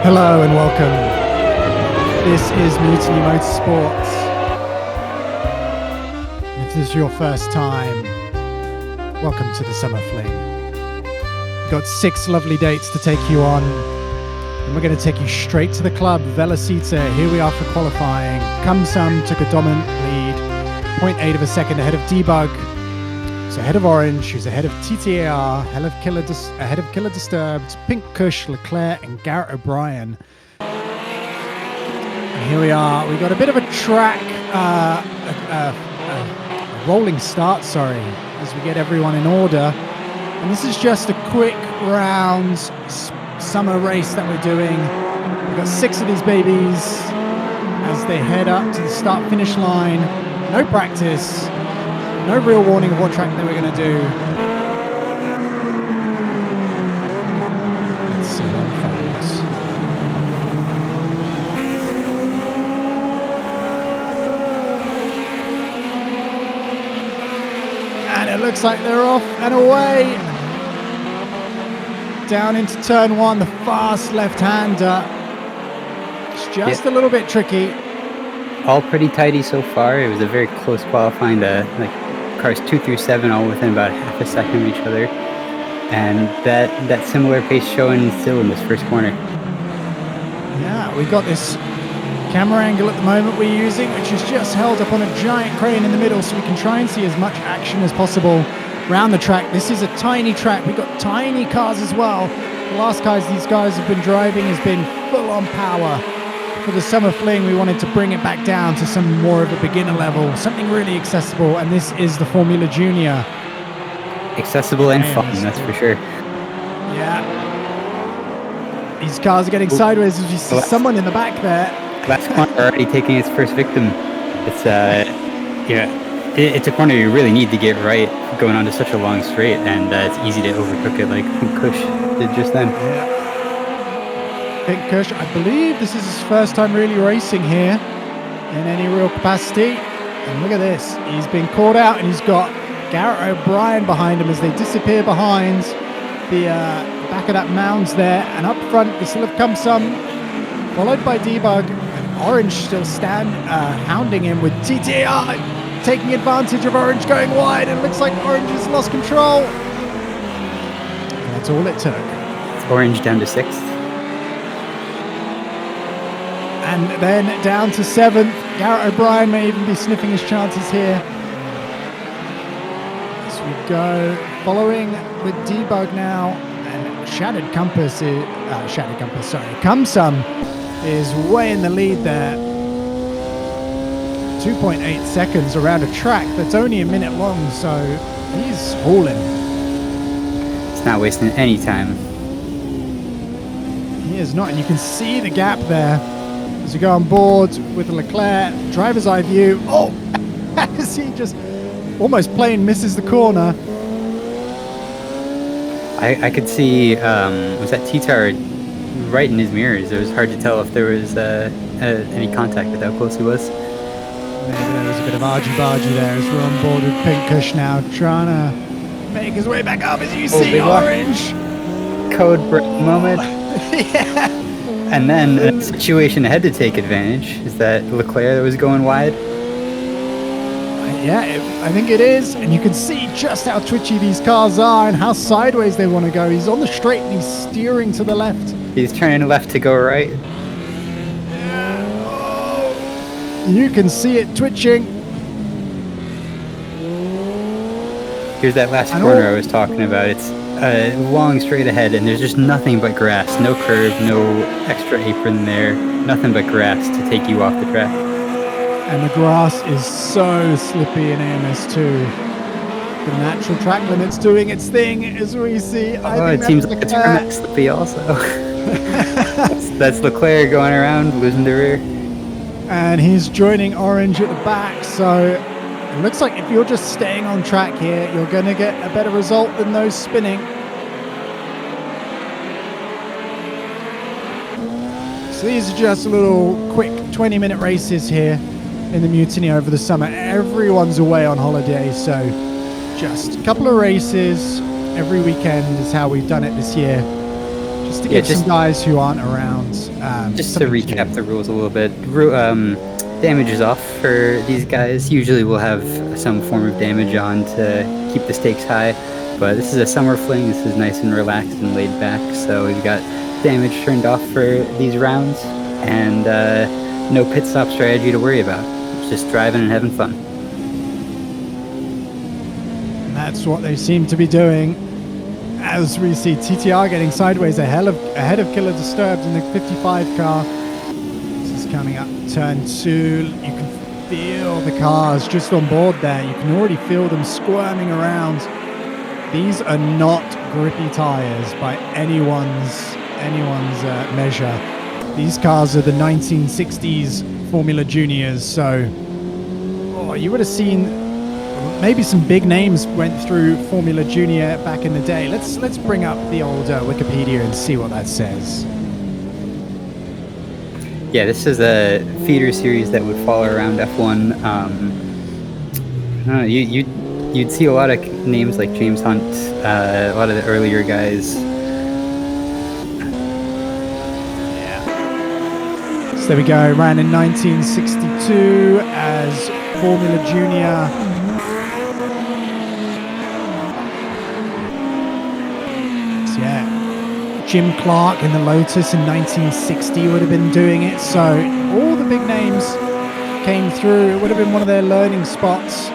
Hello and welcome. This is Mutiny Motorsport. If this is your first time, welcome to the Summer Fling. We've got 6 lovely dates to take you on, and we're going to take you straight to the club, Velo Citta. Here we are for qualifying. Kumsum took a dominant lead, 0.8 of a second ahead of Debug. So ahead of Orange, who's ahead of TTAR, ahead of Killer Disturbed, Pink Kush, Leclerc, and Garrett O'Brien. And here we are. We got a bit of a track, a rolling start, as we get everyone in order. And this is just a quick round summer race that we're doing. We've got 6 of these babies as they head up to the start-finish line. No practice. No real warning of what track they were going to do. Let's see what unfolds. And it looks like they're off and away. Down into turn 1, the fast left-hander. It's just a little bit tricky. All pretty tidy so far. It was a very close qualifying to cars 2 through 7 all within about half a second of each other, and that similar pace showing still in this first corner. Yeah, we got this camera angle at the moment we're using, which is just held up on a giant crane in the middle, so we can try and see as much action as possible around the track. This is a tiny track. We've got tiny cars as well. The last cars these guys have been driving has been full on power. For the Summer Fling, we wanted to bring it back down to some more of a beginner level, something really accessible, and this is the Formula Junior. Accessible and fun, that's for sure. Yeah. These cars are getting sideways as you see someone in the back there. Last corner already taking its first victim. It's it's a corner you really need to get right going onto such a long straight, and it's easy to overcook it like Kush did just then. Yeah. Pink Kush, I believe this is his first time really racing here in any real capacity. And look at this, he's been caught out, and he's got Garrett O'Brien behind him as they disappear behind the back of that mounds there. And up front, we still have Kumsum, followed by Debug, and Orange still hounding him with TTR, taking advantage of Orange going wide, and it looks like Orange has lost control. And that's all it took. It's Orange down to 6th. And then down to 7th. Garrett O'Brien may even be sniffing his chances here. As we go, following with Debug now, and Kumsum is way in the lead there. 2.8 seconds around a track that's only a minute long, so he's hauling. It's not wasting any time. He is not, and you can see the gap there. As we go on board with the Leclerc, driver's eye view. Oh, as he just almost plain misses the corner. I could see, was that T-Tar right in his mirrors? It was hard to tell if there was any contact with how close he was. Maybe there was a bit of argy-bargy there as we're on board with Pink Kush now, trying to make his way back up as you see Orange. Code break moment. Yeah. And then a situation ahead to take advantage is that Leclerc was going wide. Yeah, I think it is. And you can see just how twitchy these cars are and how sideways they want to go. He's on the straight and he's steering to the left. He's turning left to go right. Yeah. Oh. You can see it twitching. Here's that last corner I was talking about. It's long straight ahead, and there's just nothing but grass. No curve, no extra apron there. Nothing but grass to take you off the track. And the grass is so slippy in AMS2. The natural track limit's doing its thing, as we see. It seems like it's Max slippy also. that's Leclerc going around, losing the rear. And he's joining Orange at the back, so it looks like if you're just staying on track here, you're going to get a better result than those spinning. So these are just little quick 20-minute races here in the Mutiny over the summer. Everyone's away on holiday, so just a couple of races every weekend is how we've done it this year. Just to give some guys who aren't around. Just to recap the rules a little bit. Damage is off for these guys. Usually we'll have some form of damage on to keep the stakes high, but this is a summer fling. This is nice and relaxed and laid back, so we've got damage turned off for these rounds, and no pit stop strategy to worry about. It's just driving and having fun. And that's what they seem to be doing, as we see TTR getting sideways ahead of Killer Disturbed in the 55 car. This is coming up turn 2. You can feel the cars just on board there. You can already feel them squirming around. These are not grippy tires by anyone's measure. These cars are the 1960s Formula Juniors, so you would have seen maybe some big names went through Formula Junior back in the day. Let's bring up the old Wikipedia and see what that says. Yeah, this is a feeder series that would follow around F1. You'd see a lot of names like James Hunt, a lot of the earlier guys. Yeah. So there we go. Ran in 1962 as Formula Junior. So yeah, Jim Clark in the Lotus in 1960 would have been doing it. So all the big names came through. It would have been one of their learning spots.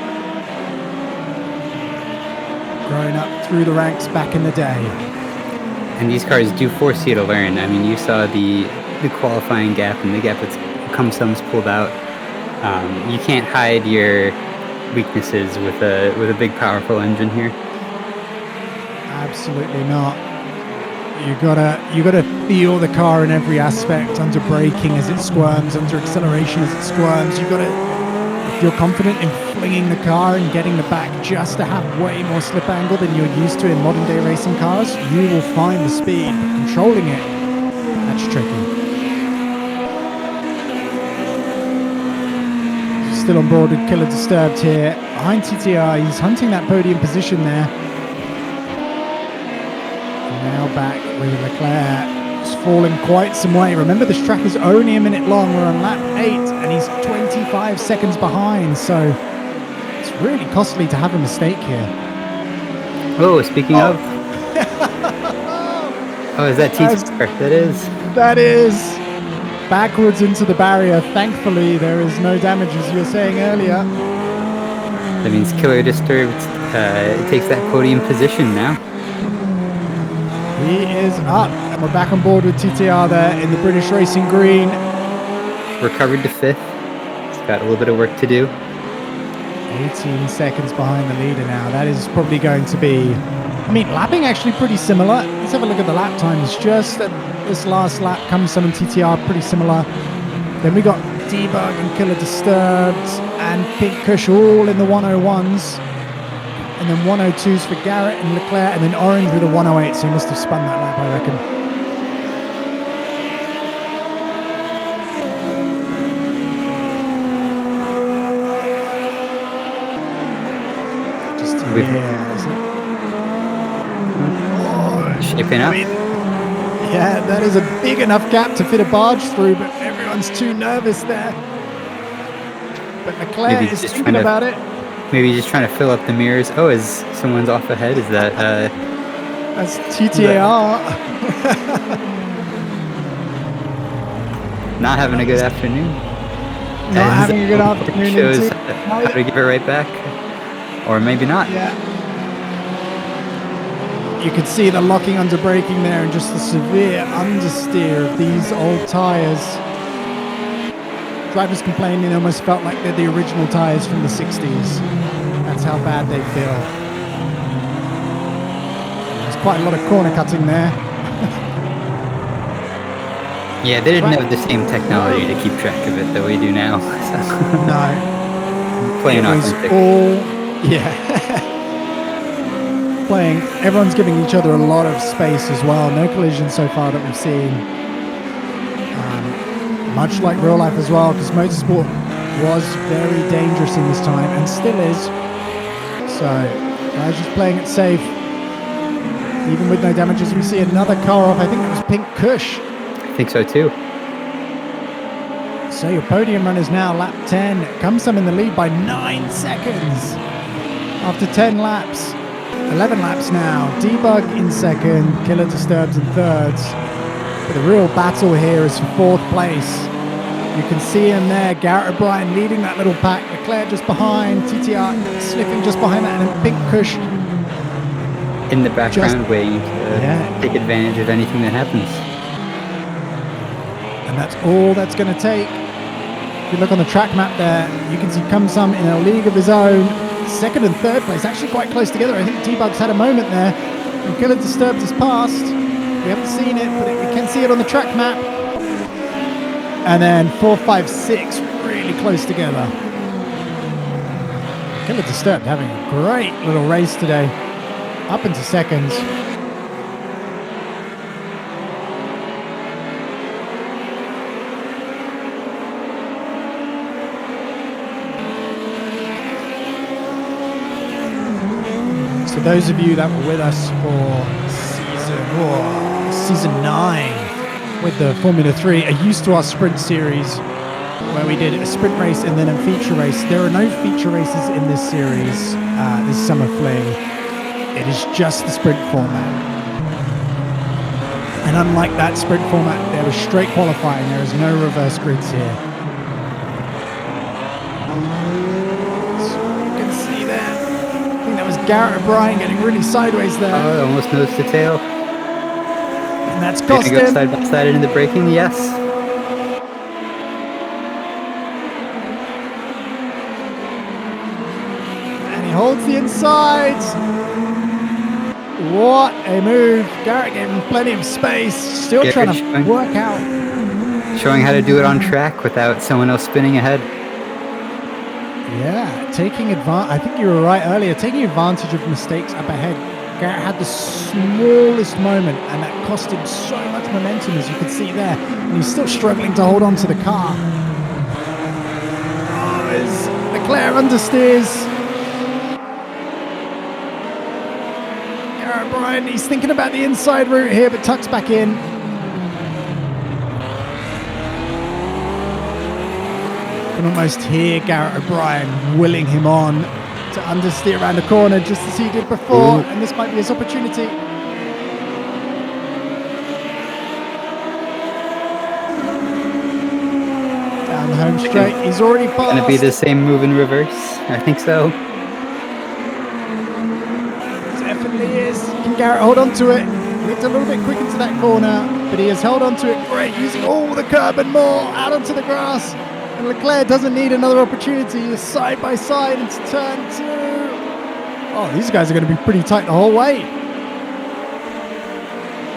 Growing up through the ranks back in the day. And these cars do force you to learn. I mean, you saw the qualifying gap and the gap that's Cum-Sums pulled out. You can't hide your weaknesses with a big, powerful engine here. Absolutely not. You gotta feel the car in every aspect, under braking as it squirms, under acceleration as it squirms. If you're confident in flinging the car and getting the back just to have way more slip angle than you're used to in modern day racing cars, you will find the speed. Controlling it, that's tricky. Still on board with Killer Disturbed here. Behind TTR, he's hunting that podium position there. And now back with Leclerc. It's falling quite some way. Remember, this track is only a minute long. We're on lap 8 and he's 25 seconds behind, so it's really costly to have a mistake here. Oh, speaking of. Oh, is that TTR? That is. Backwards into the barrier. Thankfully, there is no damage, as you were saying earlier. That means Killer Disturbed takes that podium position now. He is up, and we're back on board with TTR there in the British Racing Green. Recovered to 5th. He's got a little bit of work to do. 18 seconds behind the leader now. That is probably going to be... I mean, lapping actually pretty similar. Let's have a look at the lap times. Just at this last lap, Cum-Sum and TTR pretty similar. Then we got Debug and Killer Disturbed and Pink Kush all in the 101s. And then 102s for Garrett and Leclerc, and then Orange with a 108, so he must have spun that lap, I reckon. Just shaping up. Yeah, that is a big enough gap to fit a barge through, but everyone's too nervous there. But Leclerc is thinking about it. Maybe just trying to fill up the mirrors. Oh, is someone's off ahead? Is that... That's TTAR. Not having a good afternoon. Not having a good afternoon. Shows how to give it right back. Or maybe not. Yeah. You could see the locking under braking there and just the severe understeer of these old tyres. Drivers complaining they almost felt like they're the original tyres from the 60s. That's how bad they feel. There's quite a lot of corner cutting there. Yeah, they didn't have the same technology to keep track of it that we do now. No. Playing authentic. Playing. Everyone's giving each other a lot of space as well. No collisions so far that we've seen. Much like real life as well, because Motorsport was very dangerous in this time and still is. So Leclerc's just playing it safe. Even with no damages, we see another car off. I think it was Pink Kush. I think so too. So your podium runners now, lap 10. Kamsam in the lead by 9 seconds. After 10 laps. 11 laps now. Debug in second. Killer Disturbs in thirds. But the real battle here is for 4th place. You can see him there. Garrett O'Brien leading that little pack. Leclerc just behind. TTR slipping just behind that. And then Pink Kush in the background waiting to take advantage of anything that happens. And that's all that's going to take. If you look on the track map there, you can see Kamsam in a league of his own. 2nd and 3rd place, actually quite close together. I think Debug's had a moment there. And Killer Disturbed has passed. We haven't seen it, but we can see it on the track map. And then 4, 5, 6 really close together. Killer Disturbed having a great little race today. Up into seconds. So those of you that were with us for season 9 with the Formula 3 are used to our sprint series where we did a sprint race and then a feature race. There are no feature races in this series, this summer Fling. It is just the sprint format. And unlike that sprint format, there was straight qualifying. There is no reverse grids here. So you can see there. I think that was Garrett O'Brien getting really sideways there. Oh, almost nose to tail. And that's cost him. Go side by side into the braking, yes. And he holds the insides. What a move. Garrett gave him plenty of space. Still trying to work out. Showing how to do it on track without someone else spinning ahead. Yeah, taking advantage. I think you were right earlier. Taking advantage of mistakes up ahead. Garrett had the smallest moment, and that cost him so much momentum, as you can see there. And he's still struggling to hold on to the car. Oh, as Leclerc understeers. O'Brien, he's thinking about the inside route here, but tucks back in. You can almost hear Garrett O'Brien willing him on to understeer around the corner, just as he did before. Ooh. And this might be his opportunity. Down the home straight, he's already passed. Gonna be the same move in reverse? I think so. Is. Can Garrett hold on to it? Looked a little bit quick into that corner, but he has held on to it great, using all the curb and more out onto the grass. And Leclerc doesn't need another opportunity. He's side by side into turn 2. Oh, these guys are going to be pretty tight the whole way.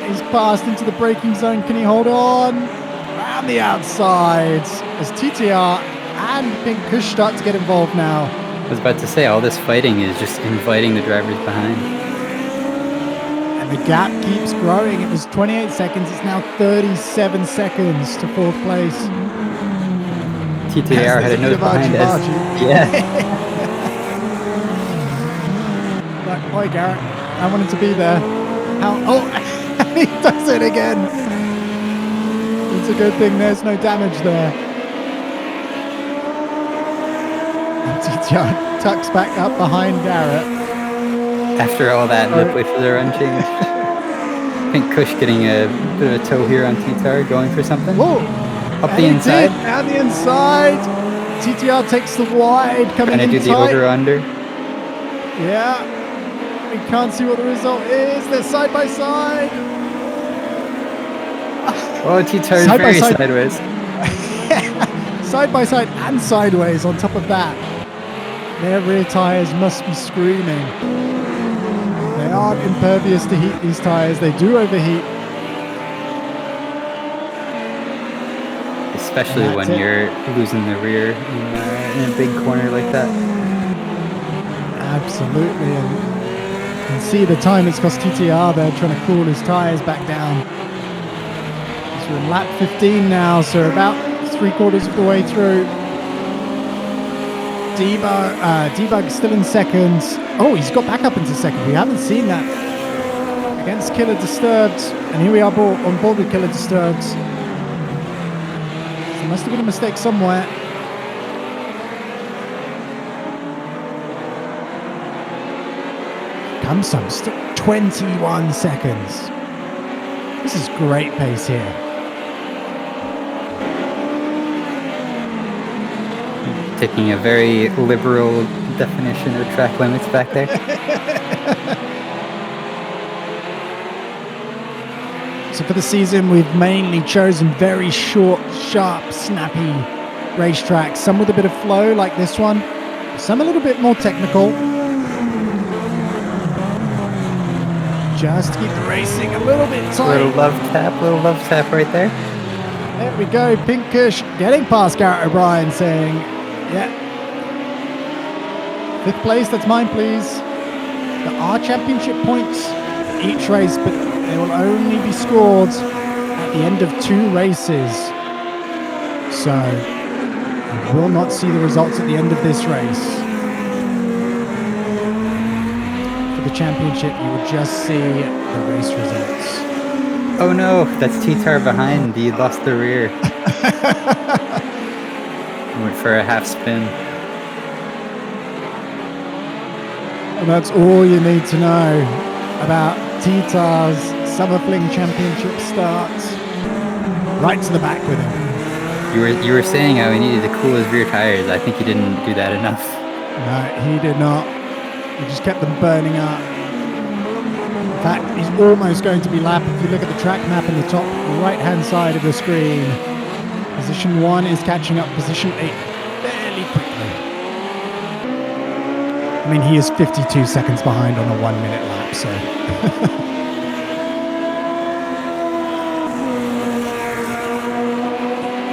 He's passed into the braking zone. Can he hold on? Around the outside as TTR and Pink Kush start to get involved now. I was about to say, all this fighting is just inviting the drivers behind. The gap keeps growing. It was 28 seconds. It's now 37 seconds to 4th place. TTR had a nose behind us. Yeah. Like, boy, Garrett, I wanted to be there. Oh, he does it again. It's a good thing there's no damage there. And TTR tucks back up behind Garrett. After all that, the places are unchanged. I think Kush getting a bit of a toe here on TTR, going for something. Whoa! Up the inside. Down the inside. TTR takes the wide, coming in tight. Trying to do the over-under. Yeah. We can't see what the result is. They're side by side. Oh, TTR is very sideways. Side by side and sideways on top of that. Their rear tyres must be screaming. They aren't impervious to heat, these tyres. They do overheat. Especially when you're losing the rear in a big corner like that. Absolutely. And you can see the time it's cost TTR there trying to cool his tyres back down. So we're in lap 15 now, so about 3/4 of the way through. Debug still in second. Oh, he's got back up into second. We haven't seen that against Killer Disturbed. And here we are on board with Killer Disturbed. So there must have been a mistake somewhere. Comes some, 21 seconds. This is great pace here. Taking a very liberal definition of track limits back there. So for the season, we've mainly chosen very short, sharp, snappy racetracks. Some with a bit of flow, like this one. Some a little bit more technical. Just to keep the racing a little bit tight. Little love tap right there. There we go. Pinkish getting past Garrett O'Brien, saying, yeah. 5th place, that's mine, please. There are championship points for each race, but they will only be scored at the end of 2 races. So, you will not see the results at the end of this race. For the championship, you will just see the race results. Oh no, that's T-Tar behind. He lost the rear. Went for a half spin. And that's all you need to know about T-Tar's Summer Fling Championship start. Right to the back with him. You were saying how he needed to cool his rear tires. I think he didn't do that enough. No, he did not. He just kept them burning up. In fact, he's almost going to be lapped. If you look at the track map in the top right-hand side of the screen, position 1 is catching up position 8 fairly quickly. I mean, he is 52 seconds behind on a 1-minute lap, so...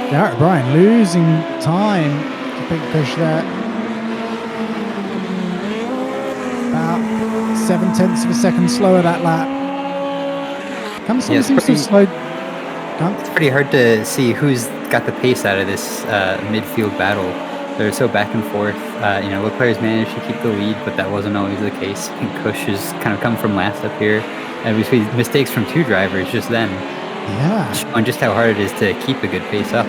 Garrett O'Brien losing time to Pinkish there. About 0.7 of a second slower that lap. Seems to have slowed. It's pretty hard to see who's got the pace out of this midfield battle. They're so back and forth. Leclerc's managed to keep the lead, but that wasn't always the case. And Kush has kind of come from last up here. And we see mistakes from 2 drivers just then. Yeah. Showing just how hard it is to keep a good pace up.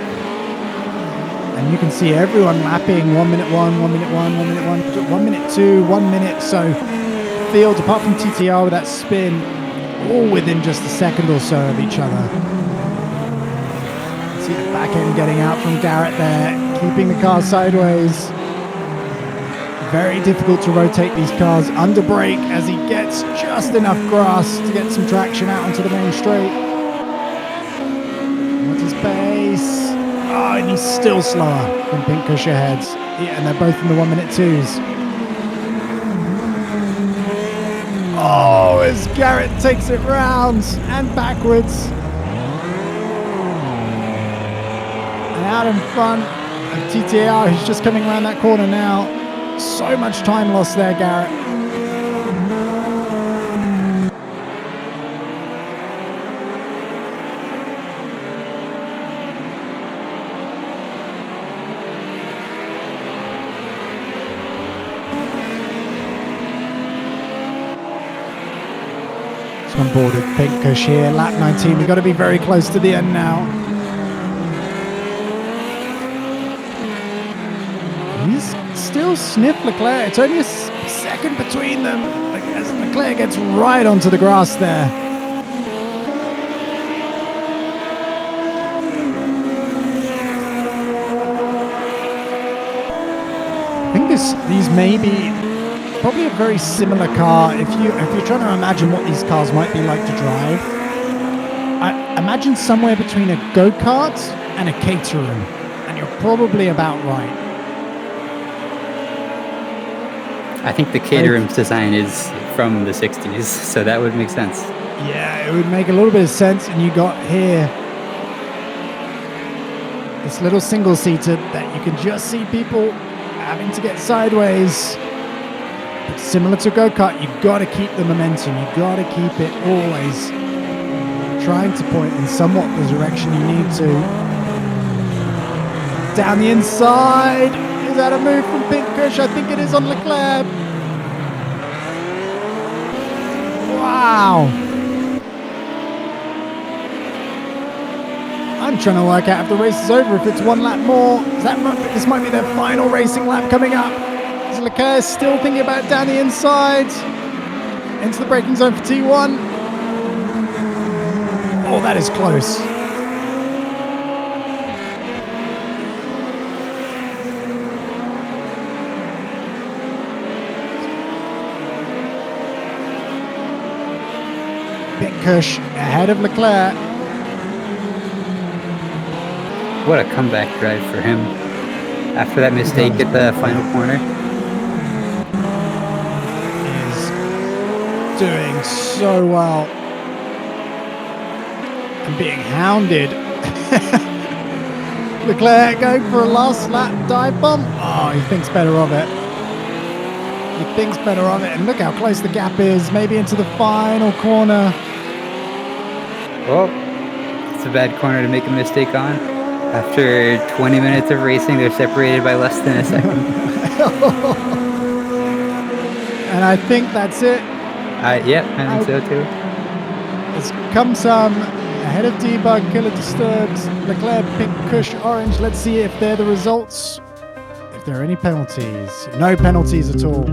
And you can see everyone lapping 1 minute 1, 1 minute 1, 1 minute 1, 1 minute 2, 1 minute. So field, apart from TTR with that spin, all within just a second or so of each other. See the back end getting out from Garrett there, keeping the car sideways. Very difficult to rotate these cars under brake as he gets just enough grass to get some traction out onto the main straight. What's his pace? Oh, and he's still slower than Pinkish ahead. Yeah, and they're both in the 1 minute 2s. Oh, as Garrett takes it round and backwards. And out in front of TTR, who's just coming around that corner now. So much time lost there, Garrett. On board with Pinkish here, lap 19. We've got to be very close to the end now. He's still sniffed Leclerc. It's only a second between them as Leclerc gets right onto the grass there. I think these may be probably a very similar car. If you're trying to imagine what these cars might be like to drive, I imagine somewhere between a go-kart and a Caterham, and you're probably about right. I think the Caterham's design is from the 60s, so that would make sense. Yeah, it would make a little bit of sense. And you got here this little single-seater that you can just see people having to get sideways. Similar to go-kart, you've got to keep the momentum. You've got to keep it always trying to point in somewhat the direction you need to. Down the inside, Is that a move from Pink Kush? I think it is on Leclerc. Wow. I'm trying to work out if the race is over, if it's one lap more. This might be their final racing lap coming up. Is Leclerc still thinking about down the inside? Into the braking zone for T1. Oh, that is close. Pink Kush ahead of Leclerc. What a comeback drive for him after that mistake at the final corner. He's doing so well and being hounded. Leclerc going for a last lap dive bomb. Oh, he thinks better of it. He thinks better of it, and look how close the gap is. Maybe into the final corner. Well, it's a bad corner to make a mistake on. After 20 minutes of racing, they're separated by less than a second. And I think that's it. Yeah, I think so too. It's come some ahead of Debug, Killer Disturbed, Leclerc, Pink Kush, Orange. Let's see if they're the results. If there are any penalties. No penalties at all.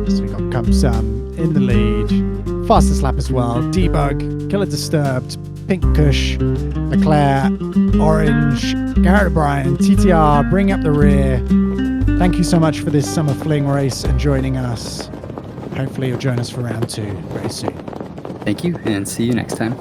So we got Come Some in the lead. Fastest lap as well. Debug, Killer Disturbed, Pink Kush, Leclerc, Orange, Garrett O'Brien, TTR bring up the rear. Thank you so much for this summer Fling race and joining us. Hopefully you'll join us for round 2 very soon. Thank you, and see you next time.